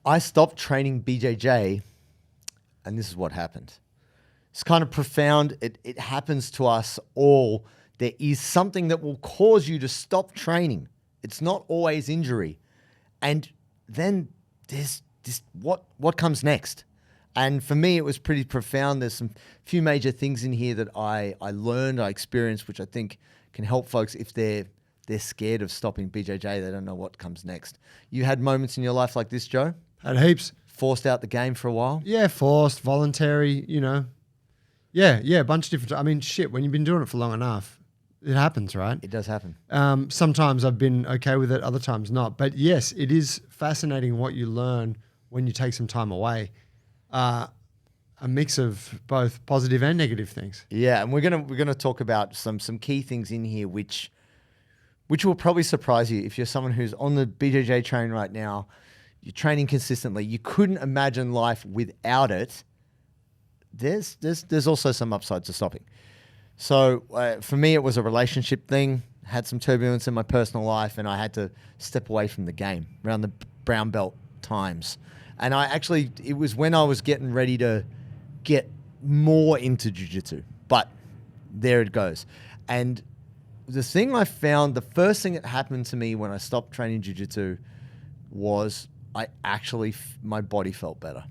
I stopped training BJJ, and this is what happened. It's kind of profound. It happens to us all. There is something that will cause you to stop training. It's not always injury. And then there's this, what comes next? And for me, it was pretty profound. There's some few major things in here that I learned, I experienced, which I think can help folks if they're scared of stopping BJJ. They don't know what comes next. You had moments in your life like this, Joe? Had heaps. Forced out the game for a while? Yeah, forced, voluntary, you know. Yeah, a bunch of different. I mean, shit, when you've been doing it for long enough, it happens, right? It does happen. Sometimes I've been okay with it, other times not. But yes, it is fascinating what you learn when you take some time away. A mix of both positive and negative things. Yeah, and we're gonna talk about some key things in here which will probably surprise you if you're someone who's on the BJJ train right now. You're training consistently. You couldn't imagine life without it. There's also some upsides to stopping. So for me, it was a relationship thing. Had some turbulence in my personal life, and I had to step away from the game around the brown belt times. And it was when I was getting ready to get more into jiu-jitsu. But there it goes. And the thing I found, the first thing that happened to me when I stopped training jiu-jitsu was my body felt better.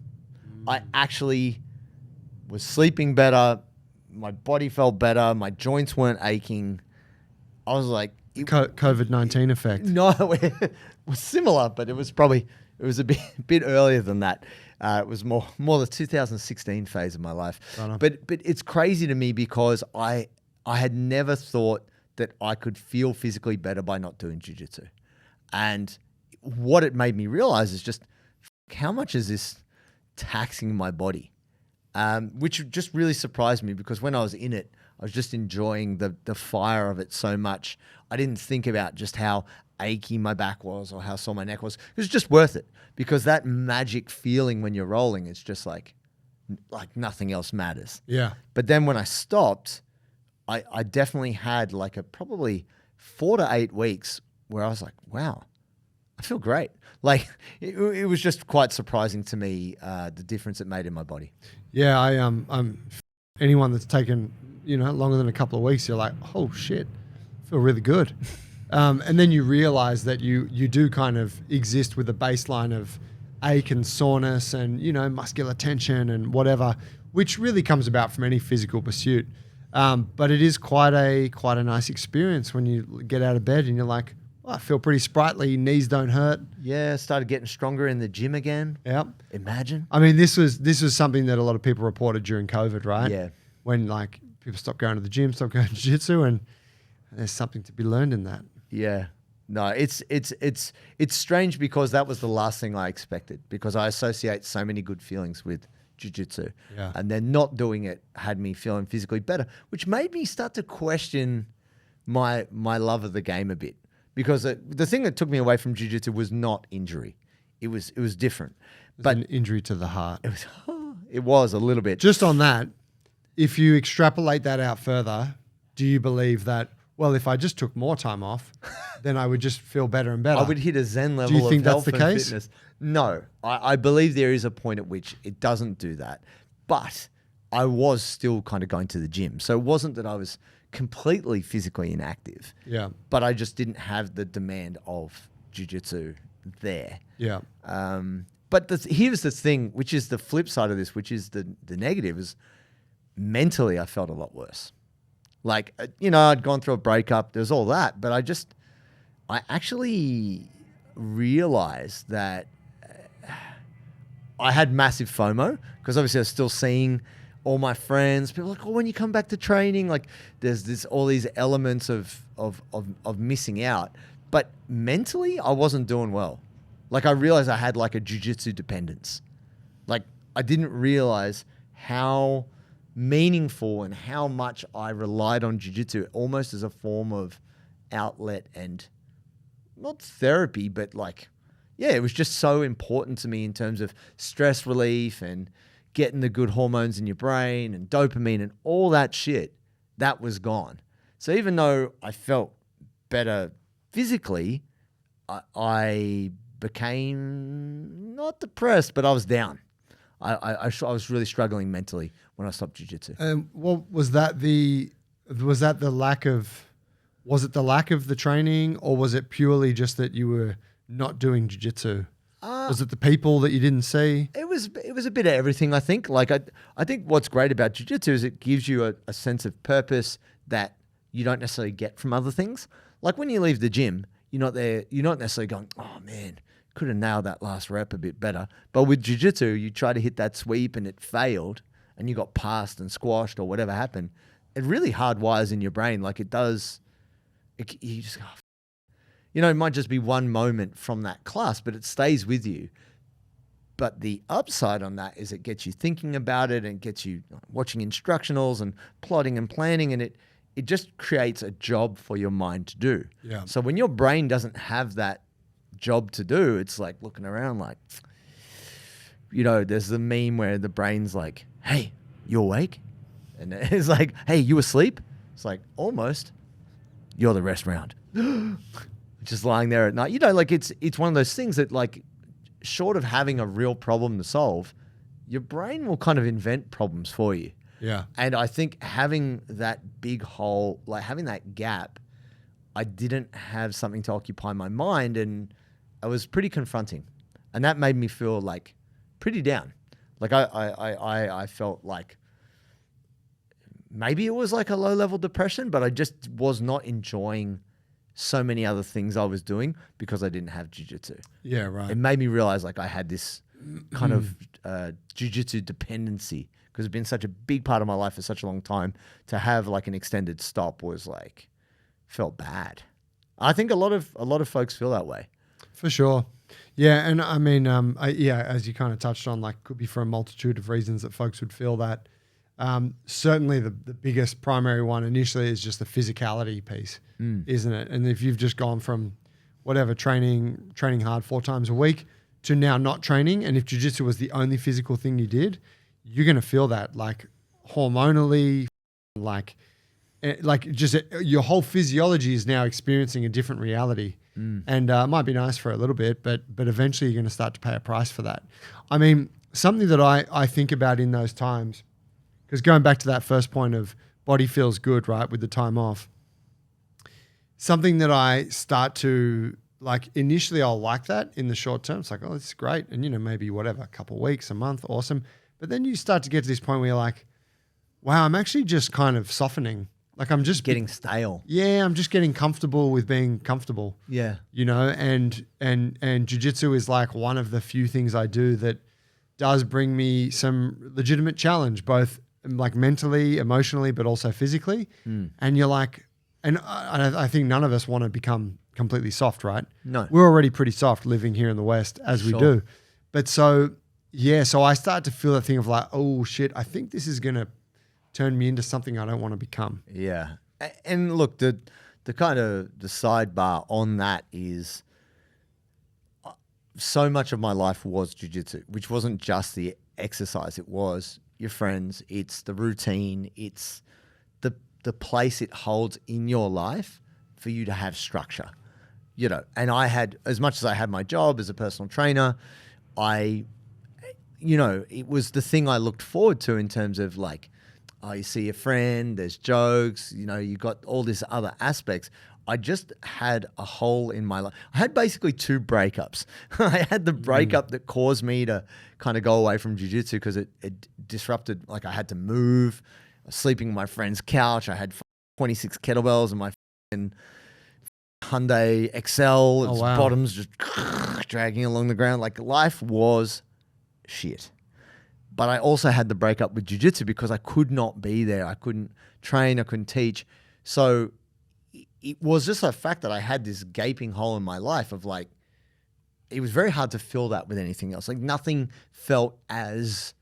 I actually was sleeping better. My body felt better. My joints weren't aching. I was like... COVID-19 effect. No, it was similar, but it was a bit earlier than that. It was more the 2016 phase of my life. But it's crazy to me because I had never thought that I could feel physically better by not doing jiu-jitsu. And what it made me realize is just how much is this taxing my body? Which just really surprised me because when I was in it, I was just enjoying the fire of it so much. I didn't think about just how achy my back was or how sore my neck was. It was just worth it because that magic feeling when you're rolling, it's just like nothing else matters. Yeah. But then when I stopped, I definitely had like probably 4 to 8 weeks where I was like, wow, I feel great. Like it was just quite surprising to me, the difference it made in my body. Yeah, I'm anyone that's taken, longer than a couple of weeks, you're like, oh shit, I feel really good. And then you realize that you do kind of exist with a baseline of ache and soreness and, muscular tension and whatever, which really comes about from any physical pursuit. But it is quite a nice experience when you get out of bed and you're like, I feel pretty sprightly. Knees don't hurt. Yeah, started getting stronger in the gym again. Yep. Imagine. I mean, this was something that a lot of people reported during COVID, right? Yeah. When people stopped going to the gym, stopped going to jiu-jitsu, and there's something to be learned in that. Yeah. No, it's strange because that was the last thing I expected because I associate so many good feelings with jiu-jitsu. Yeah. And then not doing it had me feeling physically better, which made me start to question my love of the game a bit. Because the thing that took me away from jiu-jitsu was not injury. It was different. But an injury to the heart. It was a little bit. Just on that, if you extrapolate that out further, do you believe that, well, if I just took more time off, then I would just feel better and better? I would hit a zen level do you think of that's health the and case? fitness. No. I believe there is a point at which it doesn't do that. But I was still kind of going to the gym. So it wasn't that I was completely physically inactive. Yeah. But I just didn't have the demand of jiu-jitsu there. Yeah. But here's the thing, which is the flip side of this, which is the negative, is mentally I felt a lot worse. Like, I'd gone through a breakup, there's all that, but I actually realized that I had massive FOMO because obviously I was still seeing all my friends. People are like, oh, when you come back to training, like there's all these elements of missing out. But mentally, I wasn't doing well. Like I realized I had like a jiu-jitsu dependence. Like I didn't realize how meaningful and how much I relied on jiu-jitsu almost as a form of outlet and not therapy, but it was just so important to me in terms of stress relief and getting the good hormones in your brain and dopamine and all that shit. That was gone. So even though I felt better physically, I became not depressed, but I was down. I was really struggling mentally when I stopped jiu-jitsu. What was that? Was it the lack of the training, or was it purely just that you were not doing jiu-jitsu? Was it the people that you didn't see? It was a bit of everything, I think. Like I think what's great about jiu-jitsu is it gives you a sense of purpose that you don't necessarily get from other things. Like when you leave the gym, you're not necessarily going, oh man, could have nailed that last rep a bit better. But with jiu-jitsu, you try to hit that sweep and it failed and you got passed and squashed or whatever happened. It really hardwires in your brain. Like it does, you just go, it might just be one moment from that class, but it stays with you. But the upside on that is it gets you thinking about it and gets you watching instructionals and plotting and planning, and it just creates a job for your mind to do. Yeah. So when your brain doesn't have that job to do, it's like looking around like, there's the meme where the brain's like, hey, you awake? And it's like, hey, you asleep? It's like, almost. You're the rest round. Just lying there at night. It's one of those things that, like, short of having a real problem to solve, your brain will kind of invent problems for you. Yeah. And I think having that big hole, like having that gap, I didn't have something to occupy my mind, and it was pretty confronting. And that made me feel like pretty down. Like I felt like maybe it was like a low-level depression, but I just was not enjoying so many other things I was doing because I didn't have jiu-jitsu. Yeah, right. It made me realize like I had this kind of jiu-jitsu dependency because it's been such a big part of my life for such a long time. To have like an extended stop was like, felt bad. I think a lot of folks feel that way. For sure. Yeah. And I mean, as you kind of touched on, like could be for a multitude of reasons that folks would feel that. Certainly the biggest primary one initially is just the physicality piece, isn't it? And if you've just gone from whatever training hard 4 times a week to now not training, and if jiu-jitsu was the only physical thing you did, you're going to feel that like hormonally, like just your whole physiology is now experiencing a different reality. And it might be nice for a little bit, but eventually you're going to start to pay a price for that. I mean, something that I think about in those times, because going back to that first point of body feels good, right, with the time off, something that I start to, like, initially I'll like that in the short term. It's like, oh, this is great. And, maybe whatever, a couple of weeks, a month, awesome. But then you start to get to this point where you're like, wow, I'm actually just kind of softening. Like I'm just getting stale. Yeah, I'm just getting comfortable with being comfortable. Yeah. And jiu-jitsu is like one of the few things I do that does bring me some legitimate challenge, both like mentally, emotionally, but also physically. And you're like, and I think none of us want to become completely soft, right? No. We're already pretty soft living here in the West as we do. But so I start to feel that thing of like, oh shit, I think this is going to turn me into something I don't want to become. Yeah. And look, the kind of the sidebar on that is so much of my life was jiu-jitsu, which wasn't just the exercise. It was your friends. It's the routine. It's the place it holds in your life for you to have structure, and I had, as much as I had my job as a personal trainer, it was the thing I looked forward to in terms of like, oh, you see a friend, there's jokes, you got all these other aspects. I just had a hole in my life. I had basically 2 breakups. I had the breakup that caused me to kind of go away from jiu-jitsu because it disrupted, like I had to move. I was sleeping on my friend's couch. I had 26 kettlebells and my Hyundai Excel. Its bottoms just dragging along the ground. Like life was shit. But I also had the breakup with jiu-jitsu because I could not be there. I couldn't train. I couldn't teach. So it was just a fact that I had this gaping hole in my life of like, it was very hard to fill that with anything else. Like nothing felt as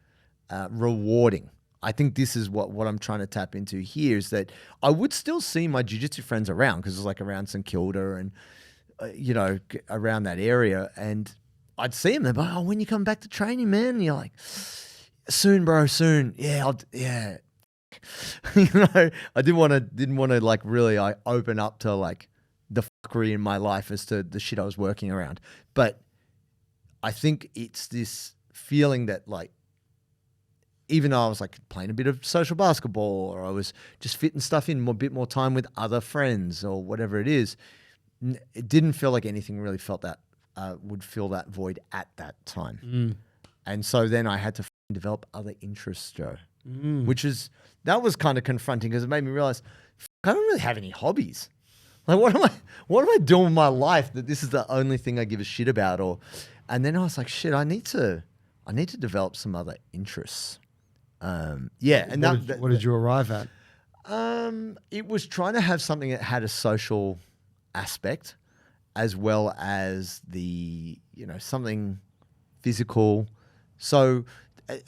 rewarding. I think this is what I'm trying to tap into here is that I would still see my jiu-jitsu friends around because it's like around St. Kilda and, around that area. And I'd see them. They're like, oh, when you come back to training, man? And you're like, soon, bro, soon. Yeah, yeah. I didn't want to like really open up to like the fuckery in my life as to the shit I was working around. But I think it's this feeling that like, even though I was like playing a bit of social basketball or I was just fitting stuff in a bit more time with other friends or whatever it is, it didn't feel like anything really felt that would fill that void at that time. And so then I had to develop other interests, Joe, that was kind of confronting because it made me realize I don't really have any hobbies. Like, what am I doing with my life that this is the only thing I give a shit about? And then I was like, shit, I need to develop some other interests. And what did you arrive at? It was trying to have something that had a social aspect as well as the, something physical. So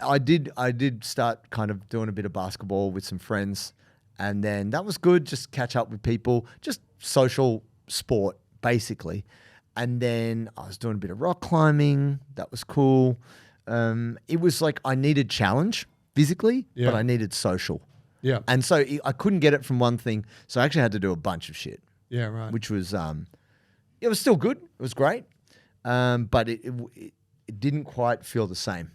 I did start kind of doing a bit of basketball with some friends, and then that was good. Just catch up with people, just social sport basically. And then I was doing a bit of rock climbing. That was cool. It was like I needed challenge physically, but I needed social. Yeah. And so I couldn't get it from one thing. So I actually had to do a bunch of shit. Yeah, right. Which was, it was still good. It was great. But it didn't quite feel the same,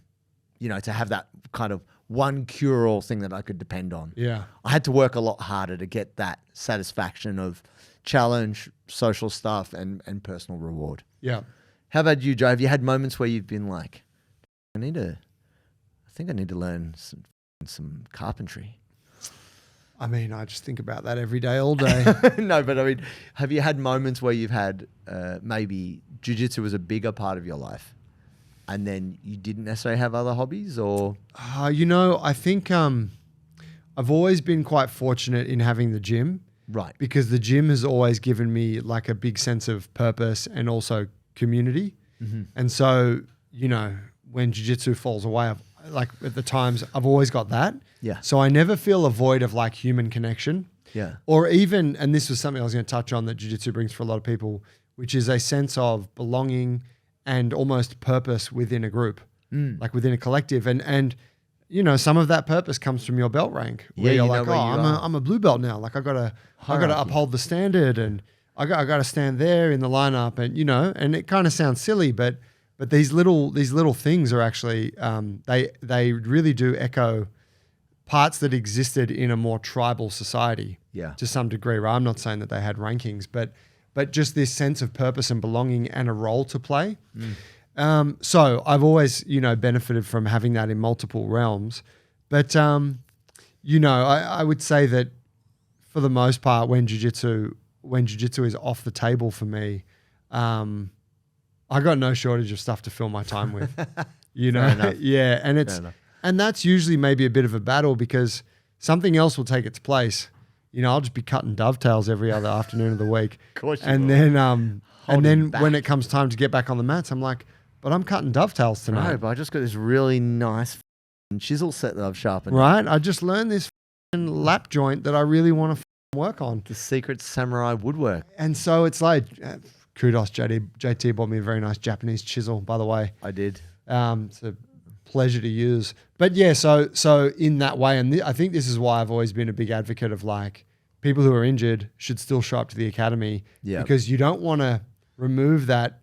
to have that kind of one cure-all thing that I could depend on. Yeah. I had to work a lot harder to get that satisfaction of challenge, social stuff, and personal reward. Yeah. How about you, Joe? Have you had moments where you've been like, I think I need to learn some carpentry? I mean, I just think about that every day, all day. No, but I mean, have you had moments where you've had maybe jiu-jitsu was a bigger part of your life and then you didn't necessarily have other hobbies or? I think I've always been quite fortunate in having the gym. Right. Because the gym has always given me like a big sense of purpose and also community. Mm-hmm. And so, when jiu-jitsu falls away, at the times, I've always got that. Yeah. So I never feel a void of like human connection. Yeah. Or even, and this was something I was going to touch on that jiu-jitsu brings for a lot of people, which is a sense of belonging and almost purpose within a group, like within a collective. And some of that purpose comes from your belt rank, where you're like, I'm a blue belt now. Like I gotta uphold the standard, and I gotta stand there in the lineup, and it kind of sounds silly, but these little things are actually they really do echo parts that existed in a more tribal society, to some degree. Right? I'm not saying that they had rankings, but just this sense of purpose and belonging and a role to play. So I've always, benefited from having that in multiple realms. But, I would say that for the most part, when jiu-jitsu is off the table for me, I got no shortage of stuff to fill my time with, Yeah. And that's usually maybe a bit of a battle because something else will take its place. I'll just be cutting dovetails every other afternoon of the week. Of course you will. Then when it comes time to get back on the mats, I'm like, but I'm cutting dovetails tonight. No, but I just got this really nice chisel set that I've sharpened. Right? I just learned this lap joint that I really want to work on. The secret samurai woodwork. And so it's like, kudos, JT bought me a very nice Japanese chisel, by the way. I did. It's a pleasure to use. But yeah, so in that way, and I think this is why I've always been a big advocate of like, people who are injured should still show up to the academy because you don't want to remove that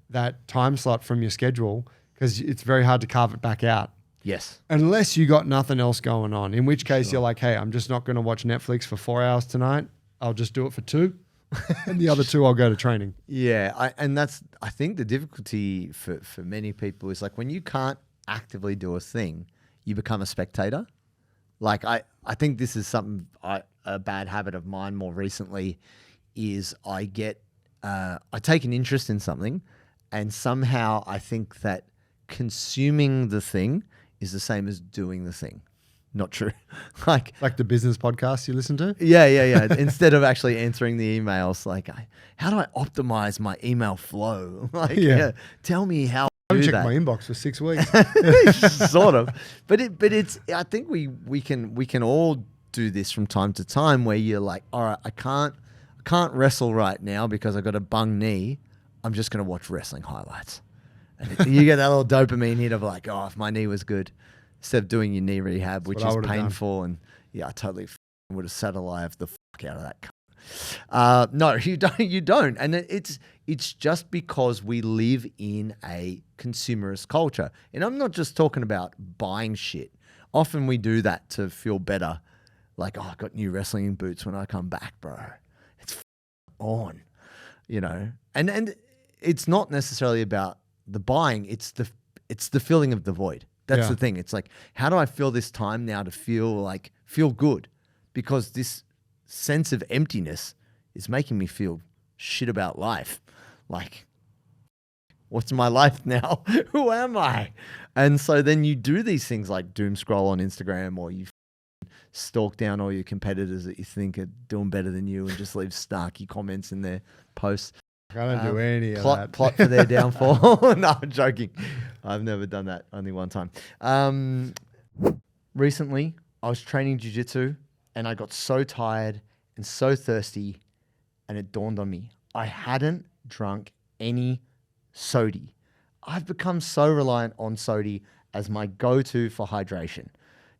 time slot from your schedule because it's very hard to carve it back out. Yes. Unless you got nothing else going on, in which case you're like, hey, I'm just not going to watch Netflix for 4 hours tonight. I'll just do it for 2. And the other 2 I'll go to training. Yeah. I think the difficulty for many people is like when you can't actively do a thing, you become a spectator. Like I think this is something a bad habit of mine more recently is I take an interest in something and somehow I think that consuming the thing is the same as doing the thing. Not true. like the business podcast you listen to? Yeah. Instead of actually answering the emails, like how do I optimize my email flow? Tell me how I haven't checked my inbox for 6 weeks. Sort of. But it's I think we can all do this from time to time where you're like, all right, I can't wrestle right now because I got a bung knee. I'm just going to watch wrestling highlights. And you get that little dopamine hit of like, oh, if my knee was good, instead of doing your knee rehab, which is painful. And I totally would have sat alive the fuck out of that. No, you don't. You don't. And it's just because we live in a consumerist culture. And I'm not just talking about buying shit. Often we do that to feel better. Like, oh, I got new wrestling boots when I come back, bro. It's on, you know. And it's not necessarily about the buying. It's the filling of the void. That's the thing. It's like, how do I fill this time now to feel good? Because this sense of emptiness is making me feel shit about life. Like, what's my life now? Who am I? And so then you do these things like doom scroll on Instagram, or you stalk down all your competitors that you think are doing better than you and just leave snarky comments in their posts. I don't do any of that. Plot for their downfall. No, I'm joking. I've never done that. Only one time. Recently, I was training jiu-jitsu and I got so tired and so thirsty, and it dawned on me, I hadn't drunk any sody. I've become so reliant on sody as my go-to for hydration.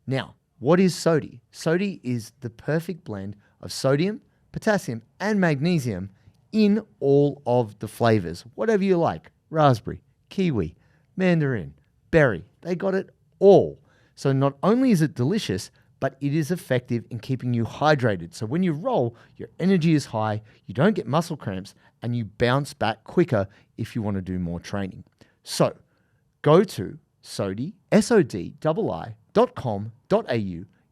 Now, what is sody? Sody is the perfect blend of sodium, potassium, and magnesium in all of the flavors, whatever you like. Raspberry, kiwi, mandarin, berry, they got it all. So not only is it delicious, but it is effective in keeping you hydrated. So when you roll, your energy is high, you don't get muscle cramps, and you bounce back quicker if you want to do more training. So go to sodi, sodi.com.au,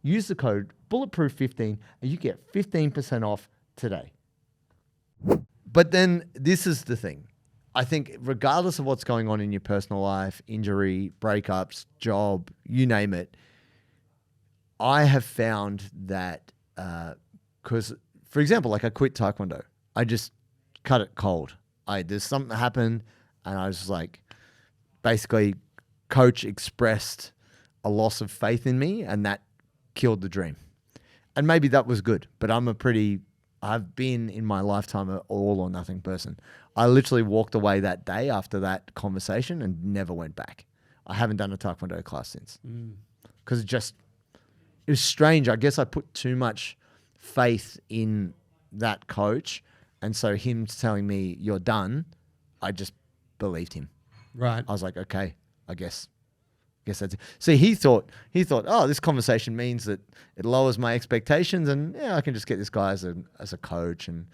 use the code Bulletproof15, and you get 15% off today. But then this is the thing. I think regardless of what's going on in your personal life, injury, breakups, job, you name it, I have found that because, for example, like I quit Taekwondo. I just cut it cold. There's something that happened, and I was like, basically, coach expressed a loss of faith in me, and that killed the dream. And maybe that was good, but I've been in my lifetime an all or nothing person. I literally walked away that day after that conversation and never went back. I haven't done a Taekwondo class since. Because it was strange. I guess I put too much faith in that coach. And so him telling me you're done, I just believed him. Right. I was like, okay, I guess that's it. See, he thought, oh, this conversation means that it lowers my expectations, and I can just get this guy as a coach, and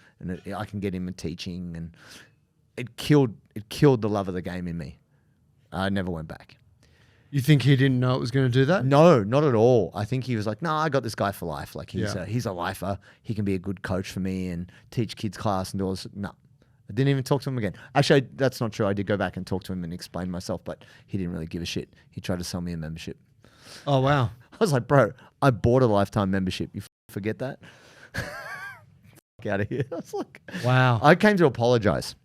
I can get him in teaching, and it killed the love of the game in me. I never went back. You think he didn't know it was going to do that? No, not at all. I think he was like, no, I got this guy for life. Like he's a lifer. He can be a good coach for me and teach kids class and do all this. No. I didn't even talk to him again. Actually, that's not true. I did go back and talk to him and explain myself, but he didn't really give a shit. He tried to sell me a membership. Oh, wow. I was like, bro, I bought a lifetime membership. You forget that? Get out of here. I was like, wow. I came to apologize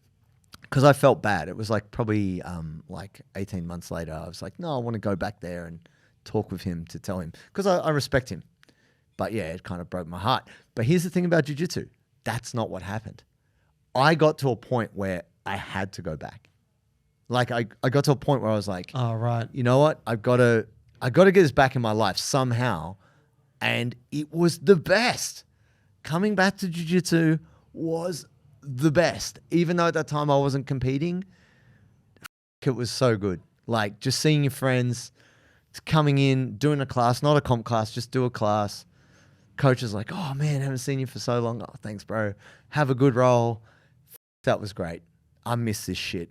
because I felt bad. It was like probably like 18 months later. I was like, no, I want to go back there and talk with him to tell him because I respect him. But yeah, it kind of broke my heart. But here's the thing about jiu-jitsu. That's not what happened. I got to a point where I had to go back. Like I got to a point where I was like, oh, right. You know what? I got to get this back in my life somehow. And it was the best. Coming back to jiu-jitsu was the best. Even though at that time I wasn't competing, it was so good. Like just seeing your friends, coming in, doing a class, not a comp class, just do a class. Coach is like, oh man, haven't seen you for so long. Oh, thanks, bro. Have a good roll. That was great. I miss this shit.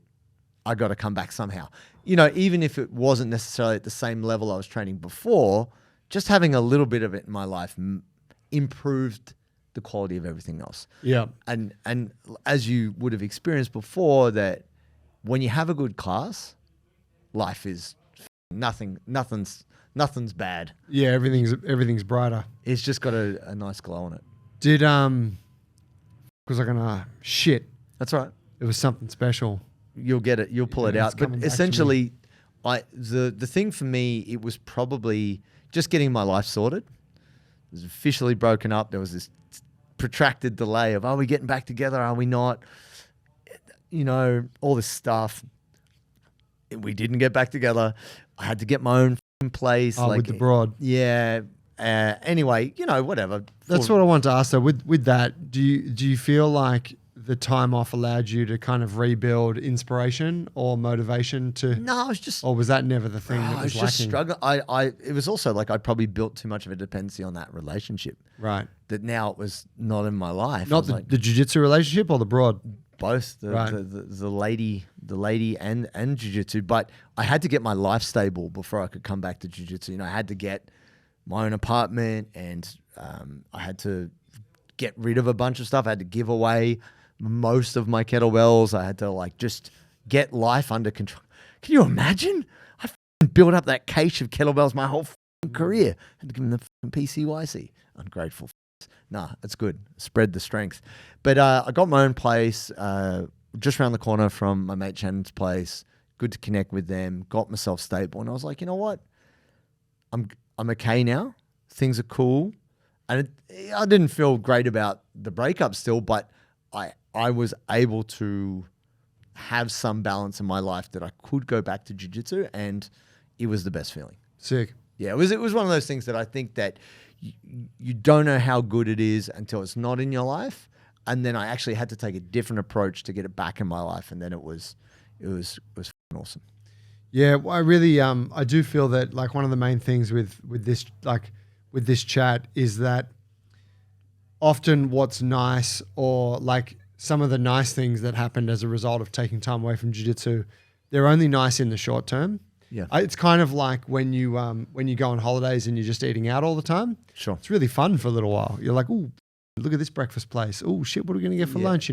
I got to come back somehow. You know, even if it wasn't necessarily at the same level I was training before, just having a little bit of it in my life improved the quality of everything else. Yeah. And as you would have experienced before, that when you have a good class, life is nothing's bad. Yeah, everything's brighter. It's just got a nice glow on it. Did was I gonna shit? That's right. It was something special. You'll get it. You'll pull it out. But essentially, the thing for me, it was probably just getting my life sorted. It was officially broken up. There was this protracted delay of, are we getting back together? Are we not? You know, all this stuff. We didn't get back together. I had to get my own place. With the broad. Yeah. Anyway, whatever. That's what I want to ask though. With that, do you feel like the time off allowed you to kind of rebuild inspiration or motivation to? No, I was just. Or was that never the thing that I was was just lacking? struggling. It was also like I probably built too much of a dependency on that relationship. Right. That now it was not in my life. Not the jiu-jitsu relationship or the broad? Both the lady and jiu-jitsu, but I had to get my life stable before I could come back to jiu-jitsu. I had to get my own apartment, and I had to get rid of a bunch of stuff. I had to give away most of my kettlebells. I had to just get life under control. Can you imagine? I built up that cache of kettlebells my whole career. I had to give them the PCYC. Ungrateful. Nah, it's good. Spread the strength. But I got my own place just around the corner from my mate Shannon's place. Good to connect with them. Got myself stable. And I was like, you know what? I'm okay now. Things are cool. And I didn't feel great about the breakup still, but I was able to have some balance in my life that I could go back to jiu-jitsu, and it was the best feeling. Sick. Yeah, it was one of those things that I think that you don't know how good it is until it's not in your life. And then I actually had to take a different approach to get it back in my life. And then it was awesome. Yeah, I really, I do feel that one of the main things with this chat is that often what's nice, or some of the nice things that happened as a result of taking time away from jiu-jitsu, they're only nice in the short term. Yeah. It's kind of like when you go on holidays and you're just eating out all the time. Sure. It's really fun for a little while. You're like, ooh, look at this breakfast place. Oh shit, what are we going to get for lunch?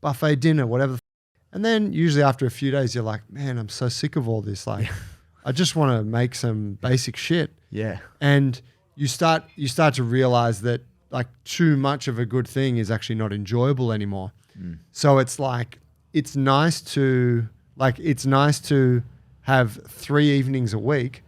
Buffet dinner, whatever. And then usually after a few days, you're like, man, I'm so sick of all this. I just want to make some basic shit. Yeah. And you start to realize that too much of a good thing is actually not enjoyable anymore. So it's nice to have 3 evenings a week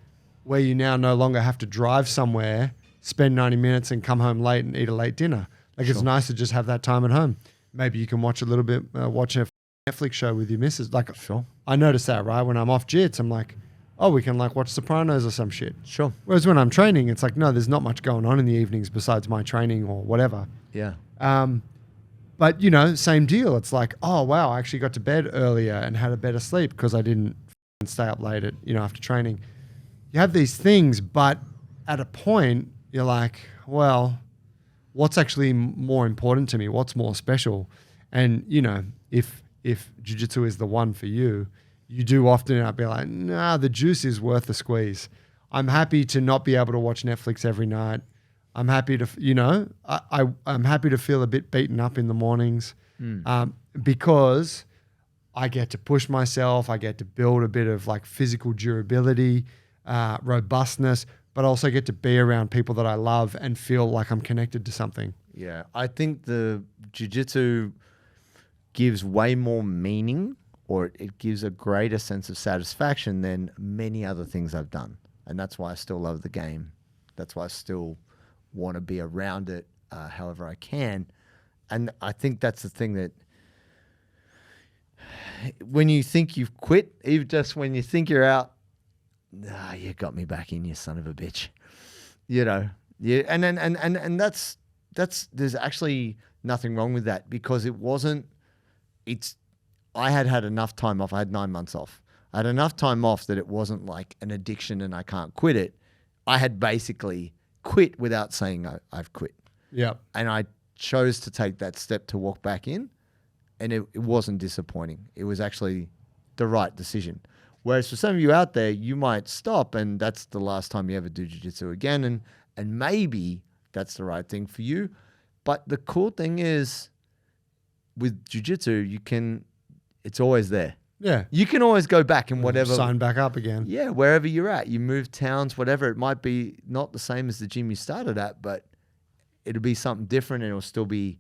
where you now no longer have to drive somewhere, spend 90 minutes and come home late and eat a late dinner. It's nice to just have that time at home. Maybe you can watch a little bit, watch a Netflix show with your missus. Sure. I notice that, right? When I'm off jits, I'm like, oh, we can watch Sopranos or some shit. Sure. Whereas when I'm training, it's no, there's not much going on in the evenings besides my training or whatever. Yeah. But same deal. It's oh wow, I actually got to bed earlier and had a better sleep because I didn't stay up late at after training. You have these things, but at a point you're like, well, what's actually more important to me? What's more special? And if jiu-jitsu is the one for you, you do often end up being like, nah, the juice is worth the squeeze. I'm happy to not be able to watch Netflix every night. I'm happy to, I'm happy to feel a bit beaten up in the mornings because I get to push myself. I get to build a bit of physical durability, robustness, but also get to be around people that I love and feel like I'm connected to something. Yeah. I think the jiu-jitsu gives way more meaning, or it gives a greater sense of satisfaction than many other things I've done. And that's why I still love the game. That's why I still want to be around it however I can. And I think that's the thing that when you think you've quit, even just when you think you're out, you got me back in, you son of a bitch. Yeah. And that's there's actually nothing wrong with that, because I had enough time off. I had 9 months off. I had enough time off that it wasn't like an addiction and I can't quit it. I had basically quit without saying I've quit. Yeah. And I chose to take that step to walk back in, and it wasn't disappointing. It was actually the right decision. Whereas for some of you out there, you might stop and that's the last time you ever do jiu-jitsu again. And maybe that's the right thing for you. But the cool thing is with jiu-jitsu, it's always there. Yeah. You can always go back and whatever. Sign back up again. Yeah, wherever you're at. You move towns, whatever. It might be not the same as the gym you started at, but it'll be something different and it'll still be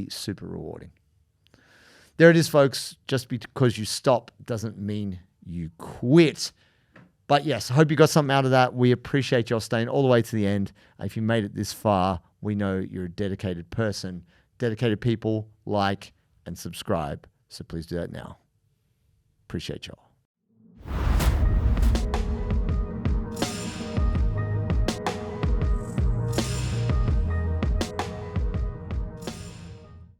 super rewarding. There it is, folks. Just because you stop doesn't mean you quit. But yes, I hope you got something out of that. We appreciate your staying all the way to the end. If you made it this far, we know you're a dedicated person. Dedicated people like and subscribe. So please do that now. Appreciate y'all.